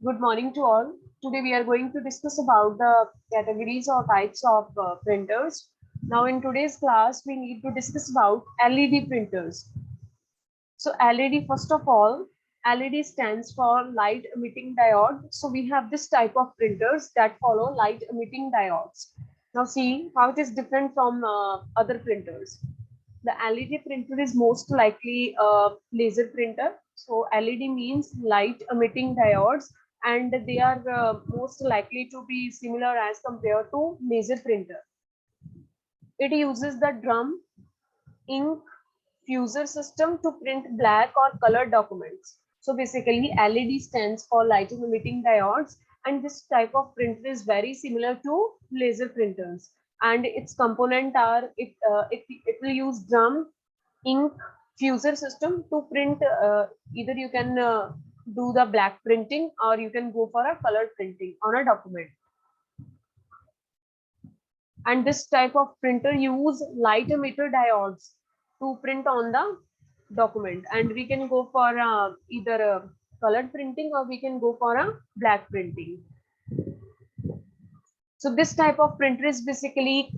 Good morning to all. Today we are going to discuss about the categories or types of printers. Now in today's class, we need to discuss about LED printers. So LED, first of all, LED stands for light emitting diode. So we have this type of printers that follow light emitting diodes. Now see how it is different from other printers. The LED printer is most likely a laser printer. So LED means light emitting diodes, and they are most likely to be similar as compared to laser printer. It uses the drum ink fuser system to print black or colored documents. So basically LED stands for light emitting diodes, and this type of printer is very similar to laser printers, and its component are it will use drum ink fuser system to print. Either you can do the black printing or you can go for a colored printing on a document. And this type of printer use light emitter diodes to print on the document, and we can go for either a colored printing or we can go for a black printing. So this type of printer is basically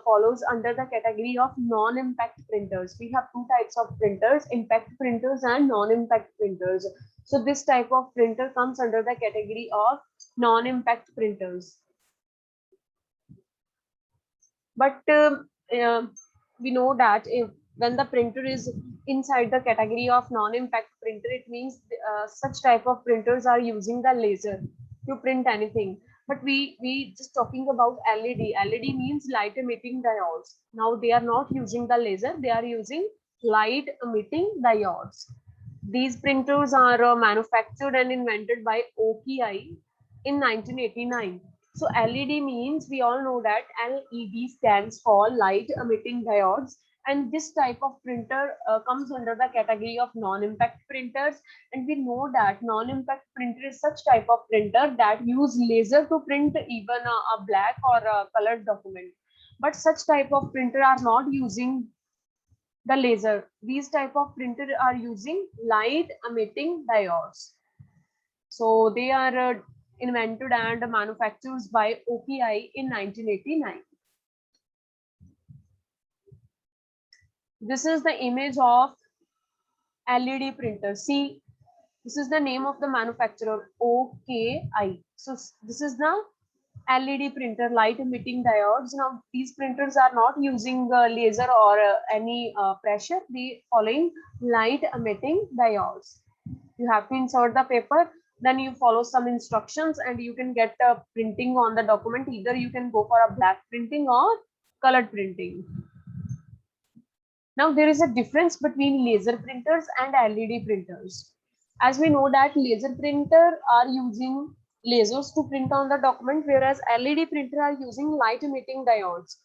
follows under the category of non-impact printers. We have two types of printers, impact printers and non-impact printers. So this type of printer comes under the category of non-impact printers. But we know that when the printer is inside the category of non-impact printer, it means such type of printers are using the laser to print anything. But we just talking about LED. LED means light emitting diodes. Now they are not using the laser; they are using light emitting diodes. These printers are manufactured and invented by OKI in 1989. So LED means we all know that LED stands for light emitting diodes, and this type of printer comes under the category of non-impact printers. And we know that non-impact printer is such type of printer that use laser to print even a black or a colored document. But such type of printer are not using the laser. These type of printer are using light emitting diodes. So they are invented and manufactured by OPI in 1989. This is the image of LED printer. See, this is the name of the manufacturer, OKI. So this is the LED printer, light emitting diodes. Now these printers are not using laser or any pressure. They following light emitting diodes. You have to insert the paper, then you follow some instructions and you can get a printing on the document. Either you can go for a black printing or colored printing. Now there is a difference between laser printers and LED printers. As we know that laser printer are using lasers to print on the document, whereas LED printer are using light emitting diodes.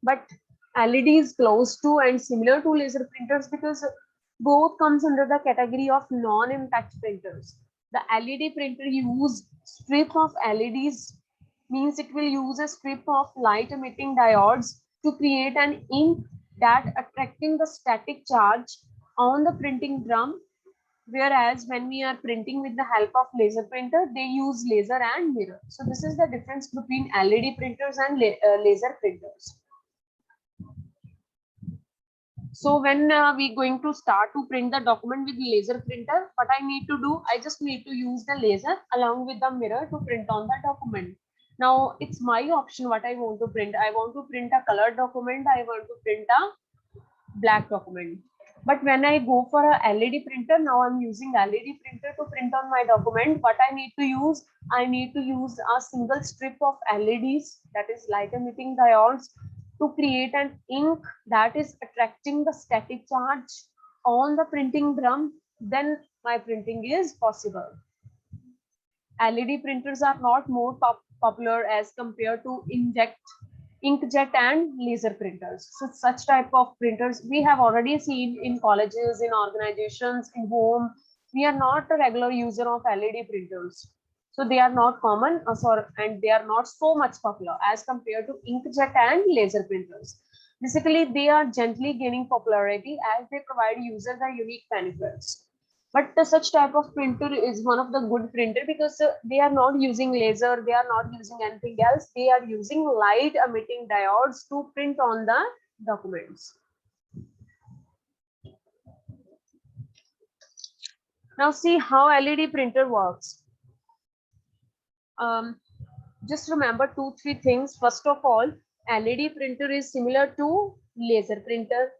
But LED is close to and similar to laser printers because both comes under the category of non-impact printers. The LED printer use strip of LEDs, means it will use a strip of light emitting diodes to create an ink that attracting the static charge on the printing drum, whereas when we are printing with the help of laser printer, they use laser and mirror. So this is the difference between LED printers and laser printers. So when we going to start to print the document with laser printer, what I need to do, I just need to use the laser along with the mirror to print on the document. Now it's my option what I want to print. I want to print a colored document. I want to print a black document. But when I go for a LED printer, now I'm using LED printer to print on my document. What I need to use, I need to use a single strip of LEDs, that is light emitting diodes, to create an ink that is attracting the static charge on the printing drum. Then my printing is possible. LED printers are not more popular as compared to inkjet and laser printers. So such type of printers we have already seen in colleges, in organizations, in home. We are not a regular user of LED printers. So they are not common and they are not so much popular as compared to inkjet and laser printers. Basically, they are gently gaining popularity as they provide users the unique benefits. But such type of printer is one of the good printer because they are not using laser, they are not using anything else. They are using light emitting diodes to print on the documents. Now see how LED printer works. Just remember 2-3 things. First of all, LED printer is similar to laser printer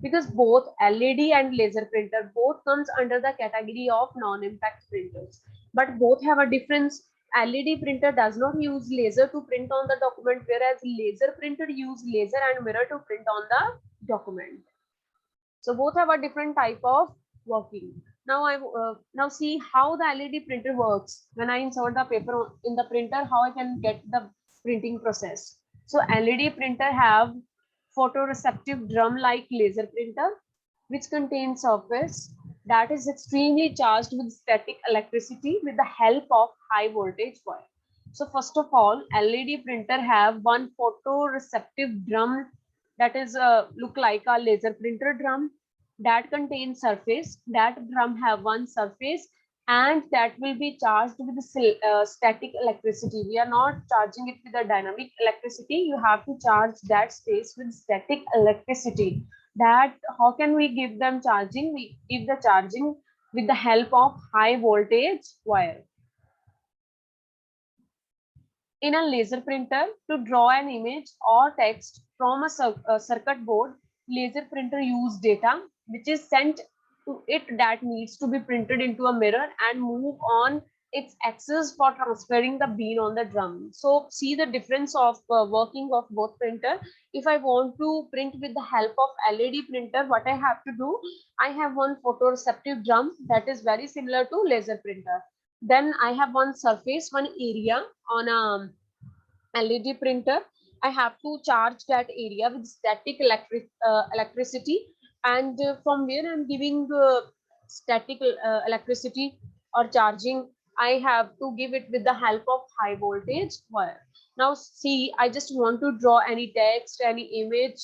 because both LED and laser printer both comes under the category of non-impact printers, but both have a difference. LED printer does not use laser to print on the document, whereas laser printer use laser and mirror to print on the document. So both have a different type of working. Now now see how the LED printer works. When I insert the paper in the printer, how I can get the printing process. So LED printer have photoreceptive drum like laser printer, which contains surface that is extremely charged with static electricity with the help of high voltage wire. So first of all, LED printer have one photoreceptive drum that is look like a laser printer drum that contains surface. That drum have one surface and that will be charged with static electricity. We are not charging it with a dynamic electricity. You have to charge that space with static electricity. That how can we give them charging? We give the charging with the help of high voltage wire. In a laser printer, to draw an image or text from a circuit board, laser printer use data which is sent to it that needs to be printed into a mirror and move on its axis for transferring the bean on the drum. So see the difference of working of both printer. If I want to print with the help of LED printer, what I have to do, I have one photoreceptive drum that is very similar to laser printer. Then I have one surface, one area on a LED printer. I have to charge that area with static electricity, and from where I'm giving static electricity or charging, I have to give it with the help of high voltage wire. Now see, I just want to draw any text, any image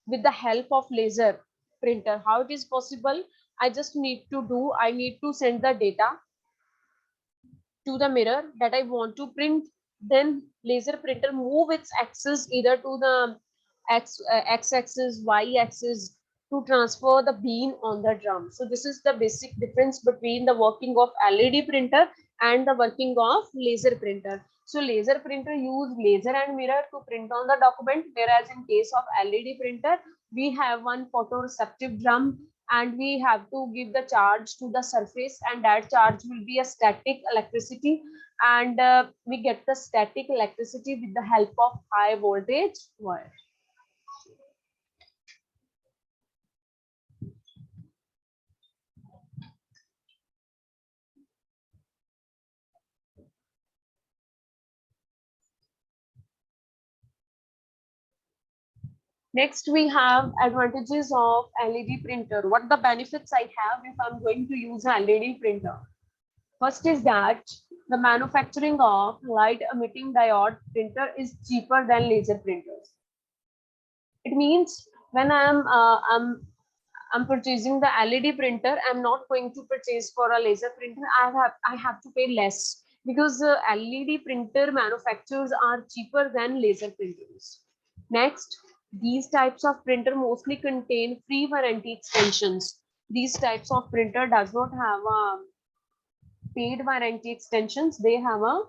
with the help of laser printer. How it is possible? I just need to do, I need to send the data to the mirror that I want to print. Then laser printer move its axis either to the x axis, y axis to transfer the beam on the drum. So this is the basic difference between the working of LED printer and the working of laser printer. So laser printer use laser and mirror to print on the document, whereas in case of LED printer, we have one photoreceptive drum and we have to give the charge to the surface, and that charge will be a static electricity, and we get the static electricity with the help of high voltage wire. Next, we have advantages of LED printer. What the benefits I have if I'm going to use a LED printer? First is that the manufacturing of light emitting diode printer is cheaper than laser printers. It means when I'm purchasing the LED printer, I'm not going to purchase for a laser printer. I have to pay less because LED printer manufacturers are cheaper than laser printers. Next, these types of printer mostly contain free warranty extensions. These types of printer does not have a paid warranty extensions. They have a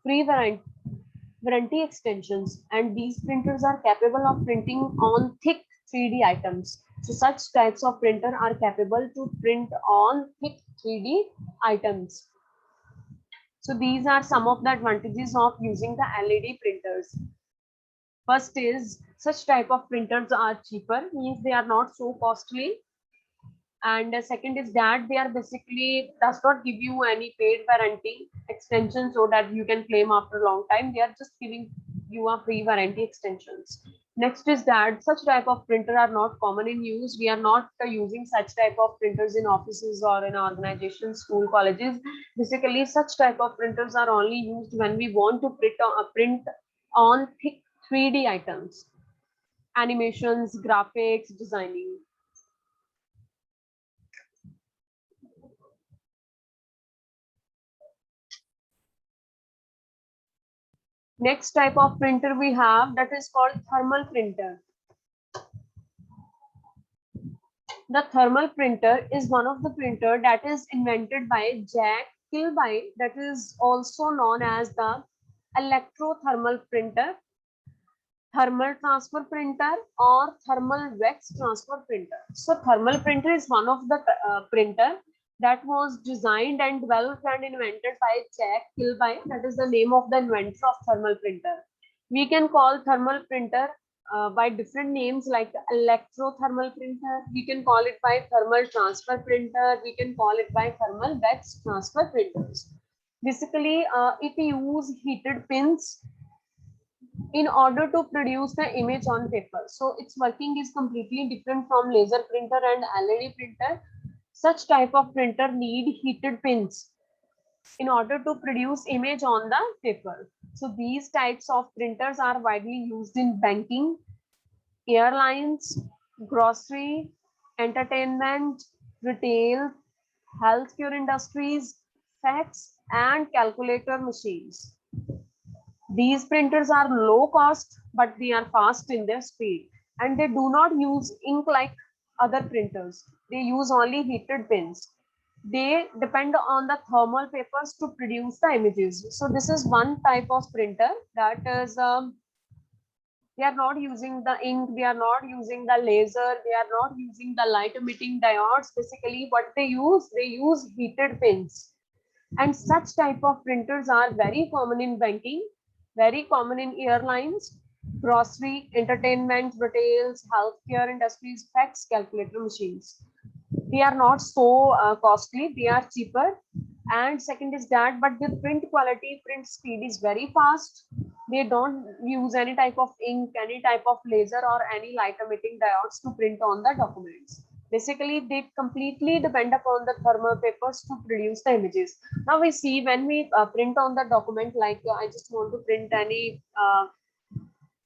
free warranty extensions, and these printers are capable of printing on thick 3D items. So such types of printer are capable to print on thick 3D items. So these are some of the advantages of using the LED printers. First is such type of printers are cheaper, means they are not so costly. And the second is that they are basically does not give you any paid warranty extension so that you can claim after a long time. They are just giving you a free warranty extensions. Next is that such type of printer are not common in use. We are not using such type of printers in offices or in organizations, school, colleges. Basically, such type of printers are only used when we want to print on thick 3D items, animations, graphics, designing. Next type of printer we have, that is called thermal printer. The thermal printer is one of the printer that is invented by Jack Kilby, that is also known as the electrothermal printer, thermal transfer printer, or thermal wax transfer printer. So thermal printer is one of the printer that was designed and developed and invented by Jack Kilby. That is the name of the inventor of thermal printer. We can call thermal printer by different names like electrothermal printer. We can call it by thermal transfer printer. We can call it by thermal wax transfer printers. Basically, it use heated pins in order to produce the image on paper. So its working is completely different from laser printer and LED printer. Such type of printer need heated pins in order to produce image on the paper. So these types of printers are widely used in banking, airlines, grocery, entertainment, retail, healthcare industries, fax, and calculator machines. These printers are low cost, but they are fast in their speed, and they do not use ink like other printers. They use only heated pins. They depend on the thermal papers to produce the images. So this is one type of printer that is, they are not using the ink, they are not using the laser, they are not using the light emitting diodes. Basically, what they use heated pins. And such type of printers are very common in banking, very common in airlines, grocery, entertainment, retails, healthcare industries, fax, calculator machines. They are not so costly, they are cheaper. And second is that, but the print quality, print speed is very fast. They don't use any type of ink, any type of laser, or any light emitting diodes to print on the documents. Basically, they completely depend upon the thermal papers to produce the images. Now we see when we print on the document, like I just want to print any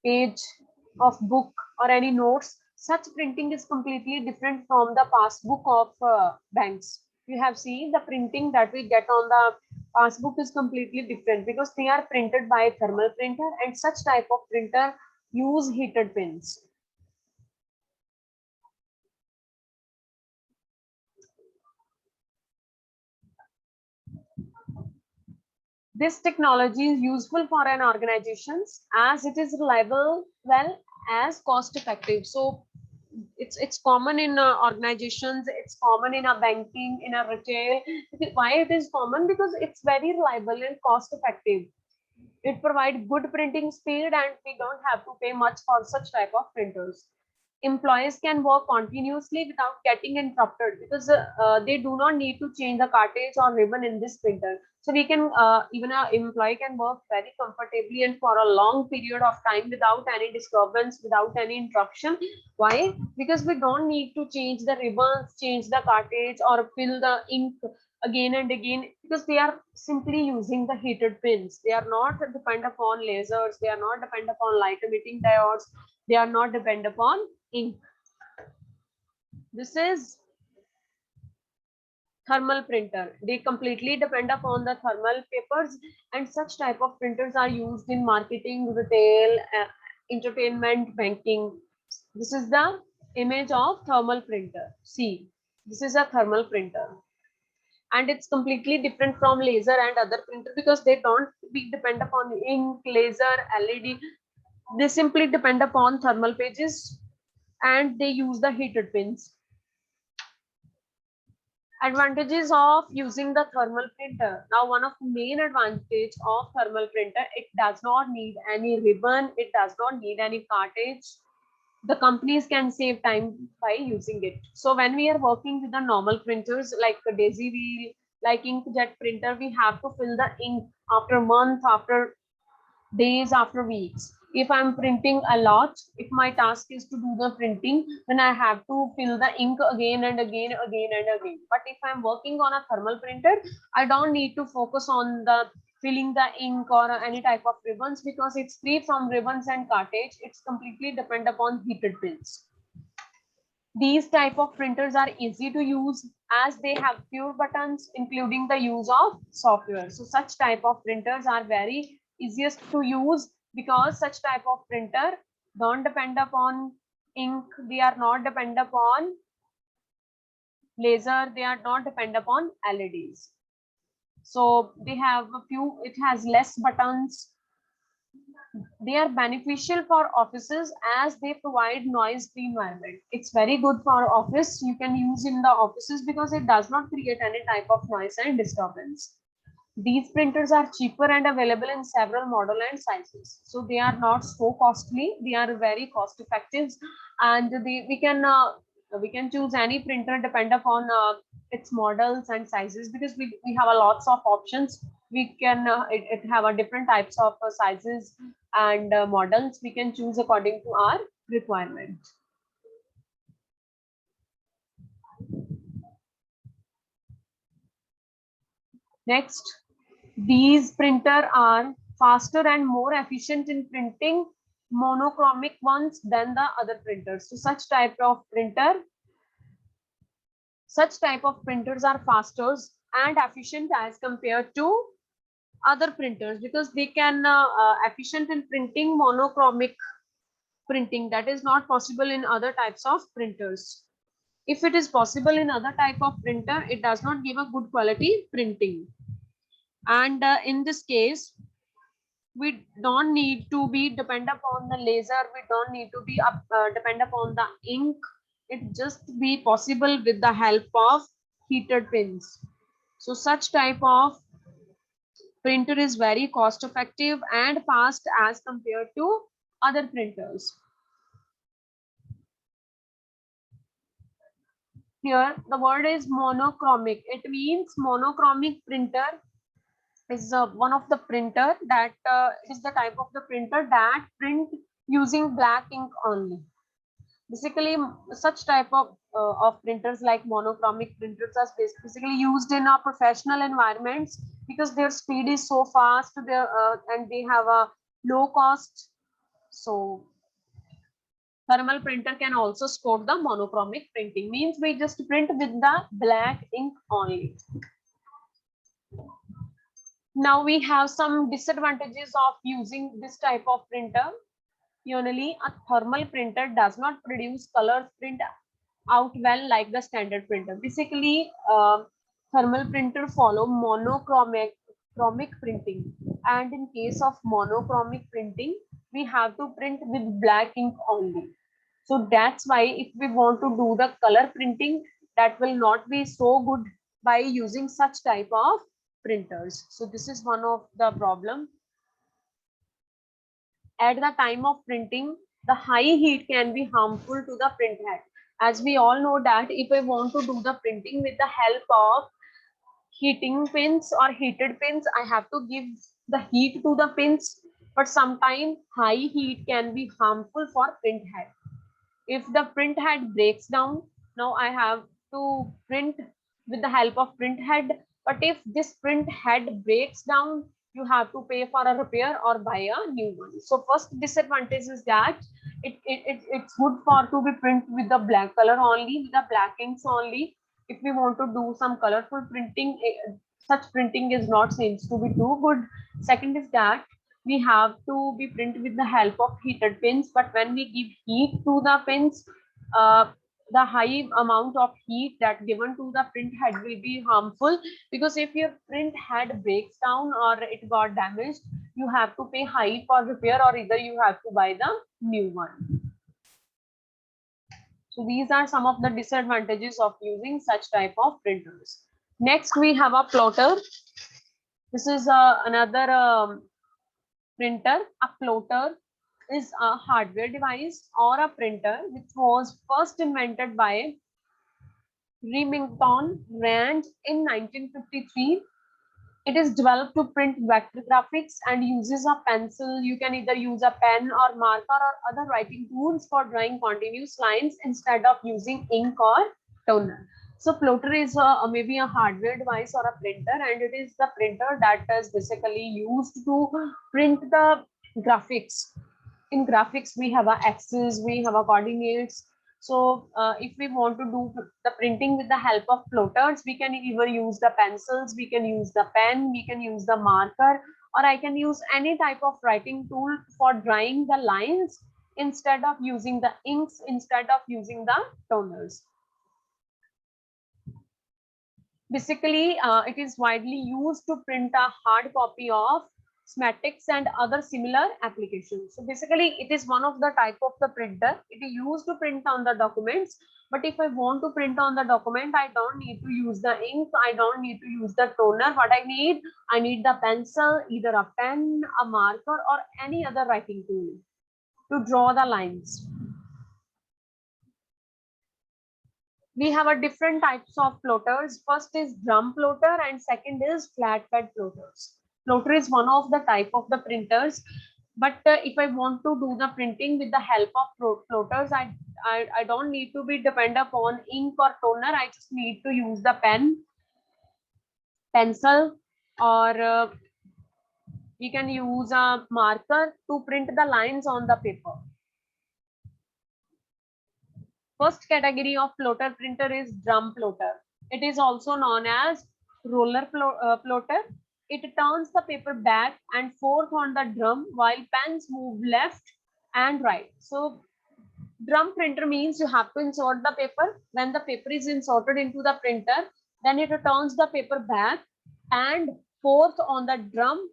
page of book or any notes, such printing is completely different from the passbook of banks. You have seen the printing that we get on the passbook is completely different because they are printed by a thermal printer, and such type of printer use heated pins. This technology is useful for an organizations as it is reliable, well as cost effective. So it's common in organizations, it's common in a banking, in a retail. Why it is common? Because it's very reliable and cost effective. It provides good printing speed, and we don't have to pay much for such type of printers. Employees can work continuously without getting interrupted because they do not need to change the cartridge or ribbon in this printer. So we can, even an employee can work very comfortably and for a long period of time without any disturbance, without any interruption. Why? Because we don't need to change the ribbons, change the cartridge, or fill the ink again and again, because they are simply using the heated pins. They are not depend upon lasers, they are not depend upon light emitting diodes, they are not depend upon ink. This is thermal printer. They completely depend upon the thermal papers, and such type of printers are used in marketing, retail, entertainment, banking. This is the image of thermal printer. See, this is a thermal printer, and it's completely different from laser and other printer because they don't be depend upon ink, laser, LED. They simply depend upon thermal pages, and they use the heated pins. Advantages of using the thermal printer. Now, one of the main advantage of thermal printer, it does not need any ribbon, it does not need any cartridge. The companies can save time by using it. So when we are working with the normal printers like a daisy wheel, like inkjet printer, we have to fill the ink after month, after days, after weeks. If I'm printing a lot, if my task is to do the printing, then I have to fill the ink again and again, again and again. But if I'm working on a thermal printer, I don't need to focus on the filling the ink or any type of ribbons because it's free from ribbons and cartridge. It's completely depend upon heated pins. These type of printers are easy to use as they have few buttons, including the use of software. So such type of printers are very easiest to use, because such type of printer don't depend upon ink, they are not depend upon laser, they are not depend upon LEDs. So they have a few, it has less buttons. They are beneficial for offices as they provide noise-free environment. It's very good for office. You can use in the offices because it does not create any type of noise and disturbance. These printers are cheaper and available in several model and sizes. So they are not so costly. They are very cost effective, and we can choose any printer depend upon its models and sizes, because we have a lots of options. We can it have a different types of sizes and models. We can choose according to our requirement. Next, these printer are faster and more efficient in printing monochromic ones than the other printers. So such type of printers are faster and efficient as compared to other printers, because they can efficient in printing monochromic printing that is not possible in other types of printers. If it is possible in other type of printer, it does not give a good quality printing. And in this case, we don't need to be depend upon the laser, we don't need to be depend upon the ink. It just be possible with the help of heated pins. So such type of printer is very cost effective and fast as compared to other printers. Here the word is monochromic. It means monochromic printer is one of the printer that is the type of the printer that print using black ink only. Basically, such type of printers like monochromic printers are basically used in our professional environments because their speed is so fast, and they have a low cost. So thermal printer can also support the monochromic printing, means we just print with the black ink only. Now we have some disadvantages of using this type of printer. Usually, a thermal printer does not produce color print out well like the standard printer. Basically, thermal printer follow monochromic printing, and in case of monochromic printing, we have to print with black ink only. So that's why if we want to do the color printing, that will not be so good by using such type of printers. So this is one of the problem. At the time of printing, the high heat can be harmful to the print head. As we all know that if I want to do the printing with the help of heating pins or heated pins, I have to give the heat to the pins, but sometimes high heat can be harmful for print head. If the print head breaks down, now I have to print with the help of print head. But if this print head breaks down, you have to pay for a repair or buy a new one. So first disadvantage is that it's good for to be print with the black color only, with the black inks only. If we want to do some colorful printing, such printing is not seems to be too good. Second is that we have to be print with the help of heated pins, but when we give heat to the pins, uh, the high amount of heat that given to the print head will be harmful, because if your print head breaks down or it got damaged, you have to pay high for repair, or either you have to buy the new one. So these are some of the disadvantages of using such type of printers. Next we have a plotter. This is another printer. A plotter is a hardware device or a printer which was first invented by Remington Rand in 1953. It is developed to print vector graphics and uses a pencil. You can either use a pen or marker or other writing tools for drawing continuous lines instead of using ink or toner. So plotter is maybe a hardware device or a printer, and it is the printer that is basically used to print the graphics. In graphics, we have a axis, we have a coordinates. So if we want to do the printing with the help of plotters, we can either use the pencils, we can use the pen, we can use the marker, or I can use any type of writing tool for drawing the lines instead of using the inks, instead of using the toners. Basically, it is widely used to print a hard copy of schematics and other similar applications. So basically, it is one of the type of the printer. It is used to print on the documents. But if I want to print on the document, I don't need to use the ink. I don't need to use the toner. What I need the pencil, either a pen, a marker, or any other writing tool to draw the lines. We have a different types of plotters. First is drum plotter and second is flatbed plotters. Plotter is one of the type of the printers, but if I want to do the printing with the help of plotters, I don't need to be dependent upon ink or toner. I just need to use the pen, pencil, or we can use a marker to print the lines on the paper. First category of plotter printer is drum plotter. It is also known as roller plotter. It turns the paper back and forth on the drum while pens move left and right. So drum printer means you have to insert the paper. When the paper is inserted into the printer, then it turns the paper back and forth on the drum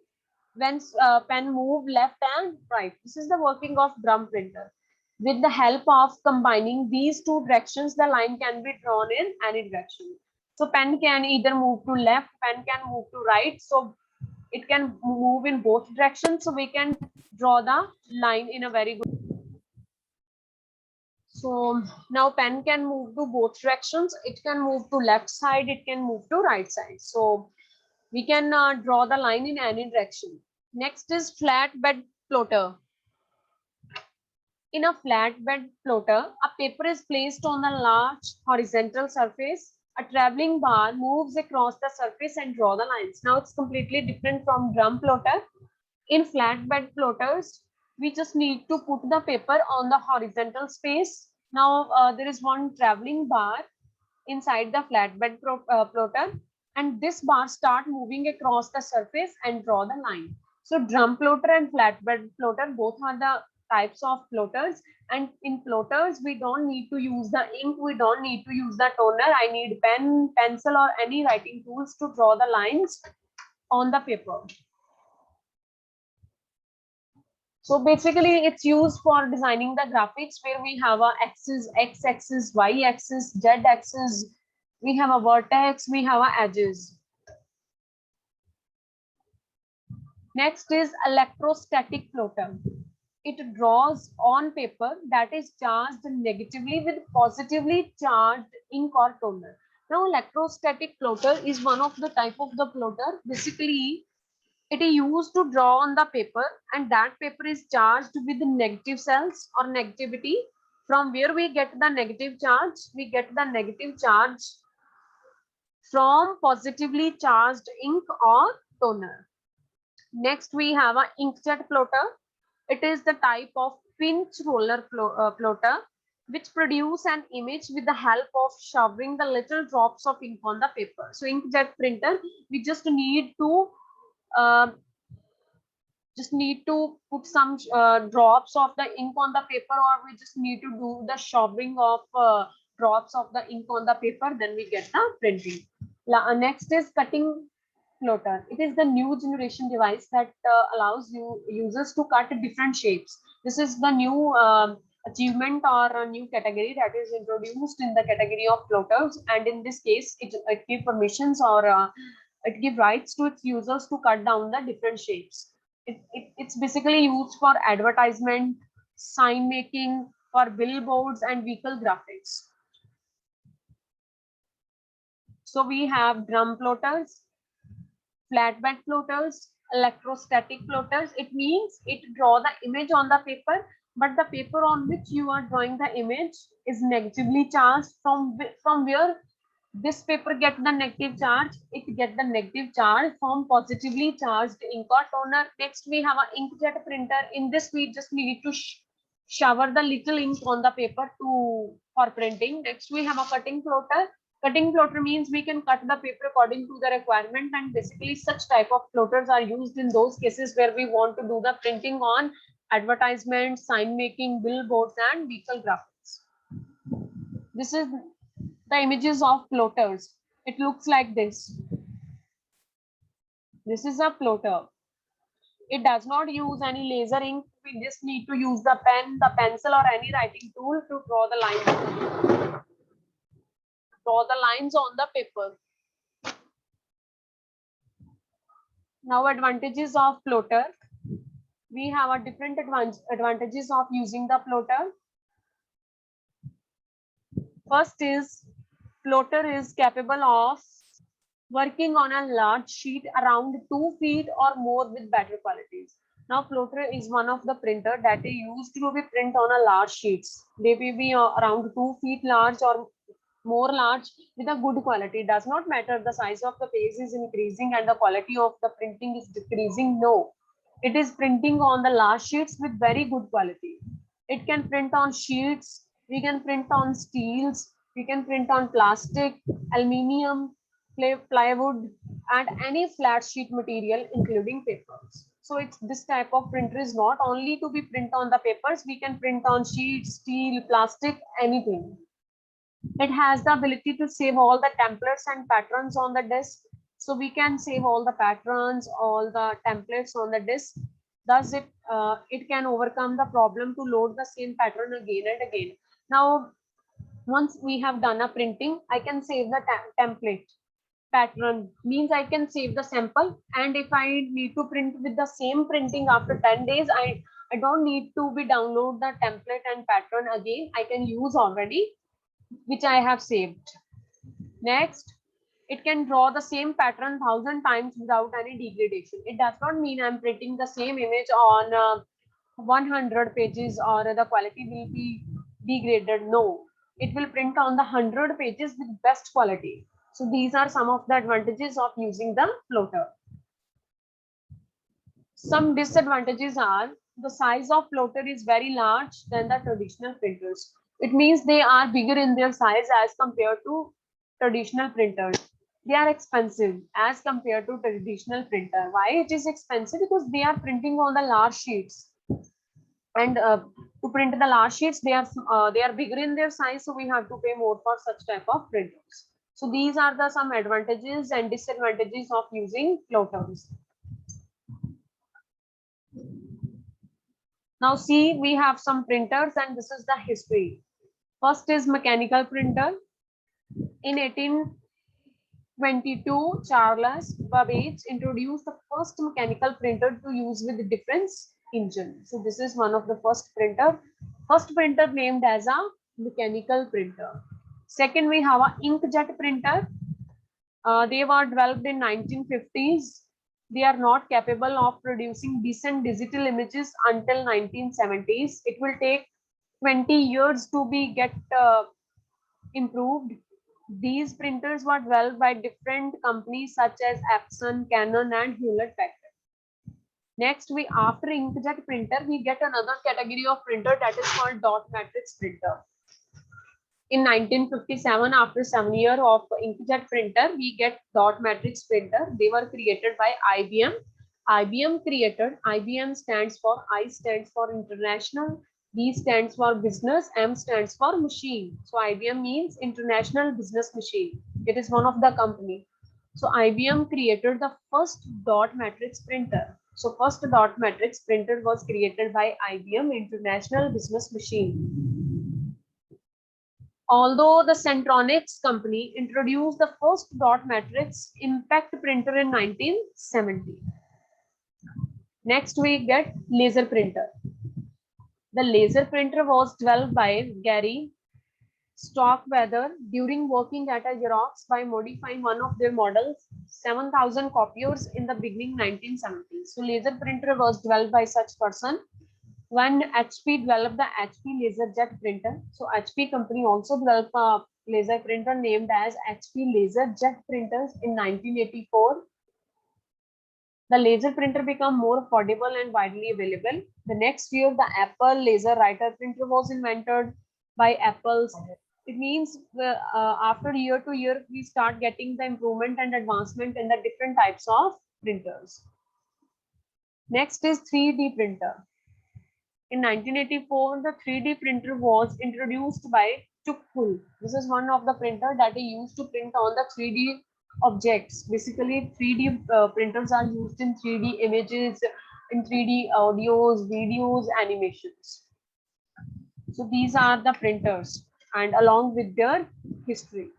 when pen move left and right. This is the working of drum printer. With the help of combining these two directions, the line can be drawn in any direction. So pen can either move to left, pen can move to right. So it can move in both directions. So we can draw the line in a very good. So now pen can move to both directions. It can move to left side. It can move to right side. So we can draw the line in any direction. Next is flatbed plotter. In a flatbed plotter, a paper is placed on a large horizontal surface. A traveling bar moves across the surface and draw the lines. Now it's completely different from drum plotter. In flatbed plotters, we just need to put the paper on the horizontal space. Now there is one traveling bar inside the flatbed plotter, and this bar start moving across the surface and draw the line. So drum plotter and flatbed plotter both are the types of plotters, and in plotters we don't need to use the ink, we don't need to use the toner. I need pen, pencil, or any writing tools to draw the lines on the paper. So basically it's used for designing the graphics where we have a axis, x-axis, y-axis, z-axis, we have a vertex, we have a edges. Next is electrostatic plotter. It draws on paper that is charged negatively with positively charged ink or toner. Now electrostatic plotter is one of the type of the plotter. Basically it is used to draw on the paper, and that paper is charged with negative cells or negativity. From where we get the negative charge? We get the negative charge from positively charged ink or toner. Next, we have an inkjet plotter. It is the type of pinch roller plotter which produce an image with the help of showering the little drops of ink on the paper. So inkjet printer, we just need to put some drops of the ink on the paper, or we just need to do the showering of drops of the ink on the paper, then we get the printing. Next is cutting plotter. It is the new generation device that allows users to cut different shapes. This is the new achievement or a new category that is introduced in the category of plotters, and in this case it gives permissions or it gives rights to its users to cut down the different shapes. It's basically used for advertisement, sign making, for billboards and vehicle graphics. So we have drum plotters, flatbed plotters, electrostatic plotters. It means it draw the image on the paper, but the paper on which you are drawing the image is negatively charged. From where this paper get the negative charge, it get the negative charge from positively charged ink or toner. Next, we have an inkjet printer. In this, we just need to shower the little ink on the paper for printing. Next, we have a cutting plotter. Cutting plotter means we can cut the paper according to the requirement, and basically such type of plotters are used in those cases where we want to do the printing on advertisements, sign making, billboards, and vehicle graphics. This is the images of plotters. It looks like this. This is a plotter. It does not use any laser ink. We just need to use the pen, the pencil, or any writing tool to draw the lines. Draw the lines on the paper. Now, advantages of plotter. We have a different advantages of using the plotter. First is plotter is capable of working on a large sheet around 2 feet or more with better qualities. Now, plotter is one of the printer that is used to be print on a large sheets. They may be around 2 feet large or more large with a good quality. It does not matter the size of the page is increasing and the quality of the printing is decreasing. No, it is printing on the large sheets with very good quality. It can print on sheets. We can print on steels. We can print on plastic, aluminium, plywood, and any flat sheet material, including papers. So it's this type of printer is not only to be print on the papers. We can print on sheets, steel, plastic, anything. It has the ability to save all the templates and patterns on the disk. So we can save all the patterns, all the templates on the disk. Thus, it can overcome the problem to load the same pattern again and again. Now, once we have done a printing, I can save the template. Pattern means I can save the sample, and if I need to print with the same printing after 10 days, I don't need to be download the template and pattern again. I can use already which I have saved. Next, it can draw the same pattern 1,000 times without any degradation. It does not mean I'm printing the same image on 100 pages or the quality will be degraded. No, it will print on the 100 pages with best quality. So these are some of the advantages of using the plotter. Some disadvantages are the size of plotter is very large than the traditional printers. It means they are bigger in their size as compared to traditional printers. They are expensive as compared to traditional printer. Why it is expensive? Because they are printing on the large sheets, and to print the large sheets, they are bigger in their size, so we have to pay more for such type of printers. So these are the some advantages and disadvantages of using plotters. Now see, we have some printers and this is the history. First is mechanical printer. In 1822, Charles Babbage introduced the first mechanical printer to use with the difference engine. So this is one of the first printer named as a mechanical printer. Second, we have a inkjet printer. They were developed in 1950s. They are not capable of producing decent digital images until 1970s. It will take 20 years to be improved. These printers were developed by different companies such as Epson, Canon, and Hewlett Packard. Next, after inkjet printer, we get another category of printer that is called dot matrix printer. In 1957, after 7 years of inkjet printer, we get dot matrix printer. They were created by IBM. IBM stands for I stands for international, B stands for business, M stands for machine. So IBM means international business machine. It is one of the company. So IBM created the first dot matrix printer. So first dot matrix printer was created by IBM International Business Machine. Although the Centronics company introduced the first dot matrix impact printer in 1970. Next we get laser printer. The laser printer was developed by Gary Starkweather during working at a Xerox by modifying one of their models, 7,000 copiers in the beginning 1970s. So laser printer was developed by such person. When HP developed the HP LaserJet printer, so HP company also developed a laser printer named as HP LaserJet printers in 1984. The laser printer became more affordable and widely available. The next year, the Apple laser writer printer was invented by Apple's It means after year to year, we start getting the improvement and advancement in the different types of printers. Next is 3D printer. In 1984, the 3D printer was introduced by Chukhul. This is one of the printer that is used to print on the 3D objects. Basically, 3D printers are used in 3D images, in 3D audios, videos, animations. So these are the printers and along with their history.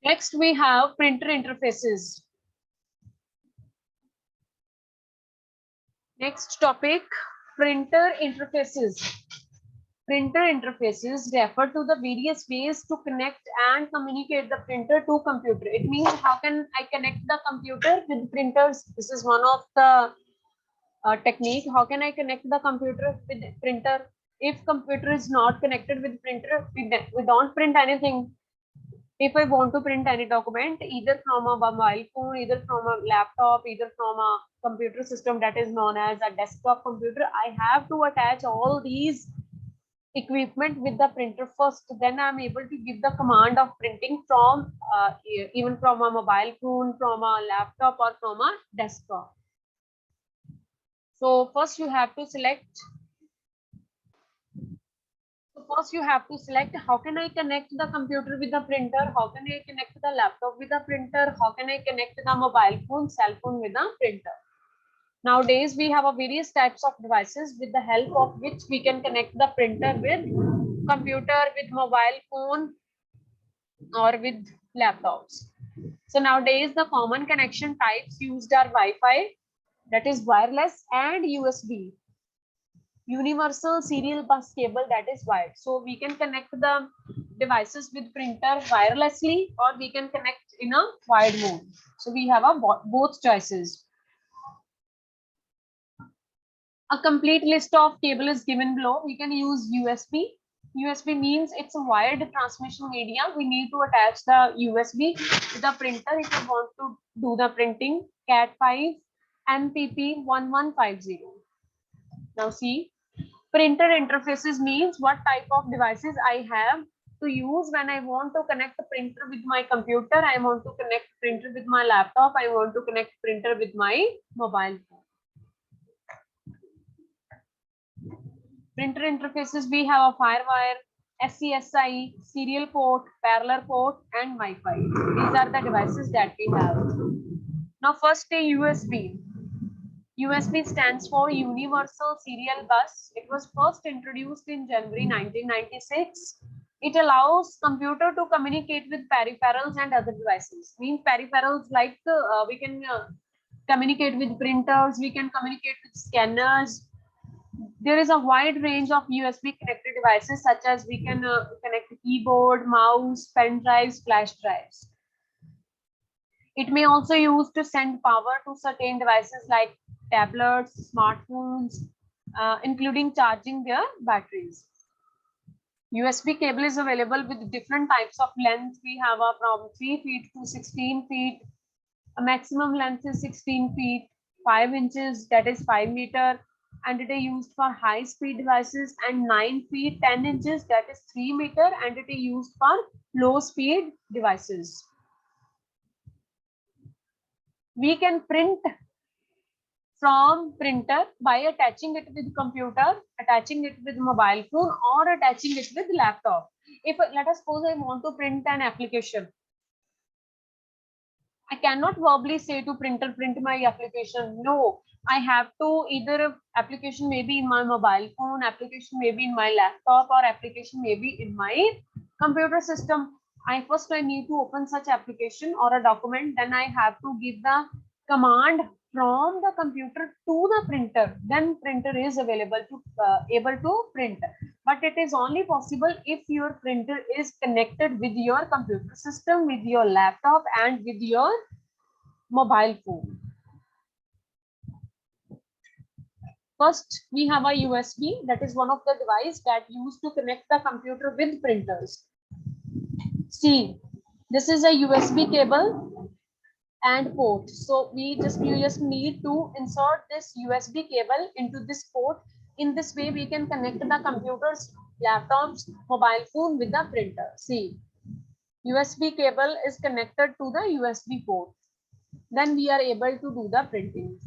Next, we have printer interfaces. Next topic, printer interfaces. Printer interfaces refer to the various ways to connect and communicate the printer to computer. It means how can I connect the computer with printers? This is one of the technique. How can I connect the computer with printer? If computer is not connected with printer, we don't print anything. If I want to print any document, either from a mobile phone, either from a laptop, either from a computer system that is known as a desktop computer, I have to attach all these equipment with the printer first. Then I'm able to give the command of printing from even from a mobile phone, from a laptop, or from a desktop. So first you have to select. First you have to select how can I connect the computer with the printer, how can I connect the laptop with the printer, how can I connect the mobile phone, cell phone with the printer. Nowadays we have a various types of devices with the help of which we can connect the printer with computer, with mobile phone, or with laptops. So nowadays the common connection types used are Wi-Fi, that is wireless, and USB. Universal serial bus cable, that is wired. So we can connect the devices with printer wirelessly, or we can connect in a wired mode. So we have a both choices. A complete list of cable is given below. We can use USB. USB means it's a wired transmission media. We need to attach the USB to the printer if you want to do the printing. Cat5 MPP 1150. Now see, printer interfaces means what type of devices I have to use when I want to connect the printer with my computer, I want to connect printer with my laptop, I want to connect printer with my mobile phone. Printer interfaces, we have a FireWire, SCSI, serial port, parallel port, and Wi-Fi. These are the devices that we have. Now first a USB. USB stands for Universal Serial Bus. It was first introduced in January 1996. It allows computer to communicate with peripherals and other devices. Means peripherals like we can communicate with printers, we can communicate with scanners. There is a wide range of USB connected devices such as we can connect keyboard, mouse, pen drives, flash drives. It may also use to send power to certain devices like tablets, smartphones, including charging their batteries. USB cable is available with different types of length. We have from 3 feet to 16 feet. A maximum length is 16 feet, 5 inches, that is 5 meter. And it is used for high speed devices, and 9 feet, 10 inches, that is 3 meter. And it is used for low speed devices. We can print from printer by attaching it with computer, attaching it with mobile phone, or attaching it with laptop. If let us suppose I want to print an application, I cannot verbally say to printer, print my application. No, I have to either application may be in my mobile phone, application may be in my laptop, or application may be in my computer system. I need to open such application or a document, then I have to give the command from the computer to the printer. Then printer is available to able to print. But it is only possible if your printer is connected with your computer system, with your laptop, and with your mobile phone. First, we have a USB, that is one of the device that used to connect the computer with printers. See, this is a USB cable and port. So you just need to insert this USB cable into this port. In this way, we can connect the computers, laptops, mobile phone with the printer. See, USB cable is connected to the USB port. Then we are able to do the printing.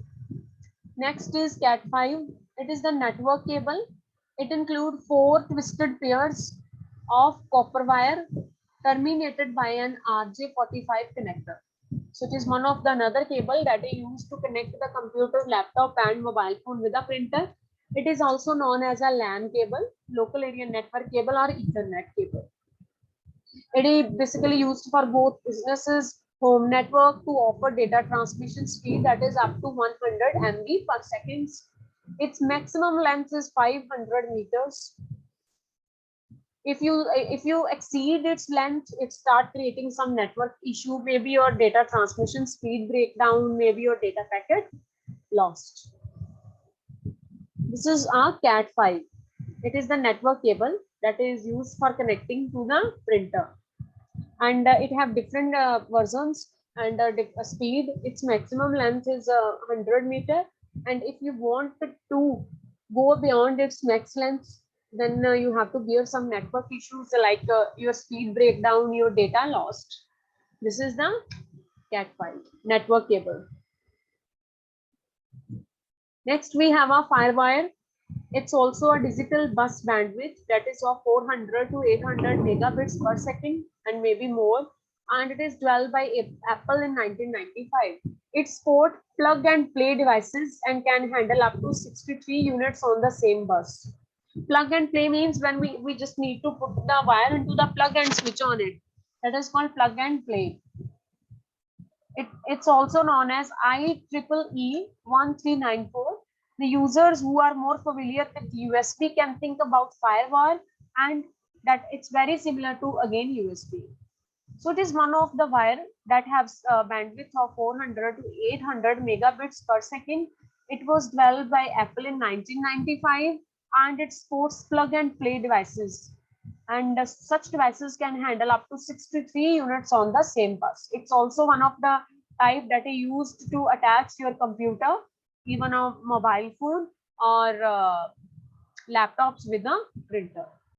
Next is Cat5. It is the network cable. It includes 4 twisted pairs of copper wire terminated by an RJ45 connector. So it is one of the another cable that is used to connect the computer, laptop and mobile phone with a printer. It is also known as a LAN cable, local area network cable or Ethernet cable. It is basically used for both businesses, home network to offer data transmission speed that is up to 100 MB per second. Its maximum length is 500 meters. If you exceed its length, it start creating some network issue, maybe your data transmission speed breakdown, maybe your data packet lost. This is our Cat5. It is the network cable that is used for connecting to the printer, and it have different versions and speed. Its maximum length is 100 meter, and if you want to go beyond its max length, then you have to bear some network issues like your speed breakdown, your data lost. This is the Cat5 network cable. Next, we have a Firewire. It's also a digital bus bandwidth that is of 400 to 800 megabits per second and maybe more. And it is developed by Apple in 1995. It supports plug and play devices and can handle up to 63 units on the same bus. Plug and play means when we just need to put the wire into the plug and switch on it. That is called plug and play. It's also known as IEEE 1394. The users who are more familiar with USB can think about Firewire, and that it's very similar to again USB. So it is one of the wire that has a bandwidth of 400 to 800 megabits per second. It was developed by Apple in 1995, and it supports plug and play devices. And such devices can handle up to 63 units on the same bus. It's also one of the type that is used to attach your computer, even a mobile phone or laptops with a printer.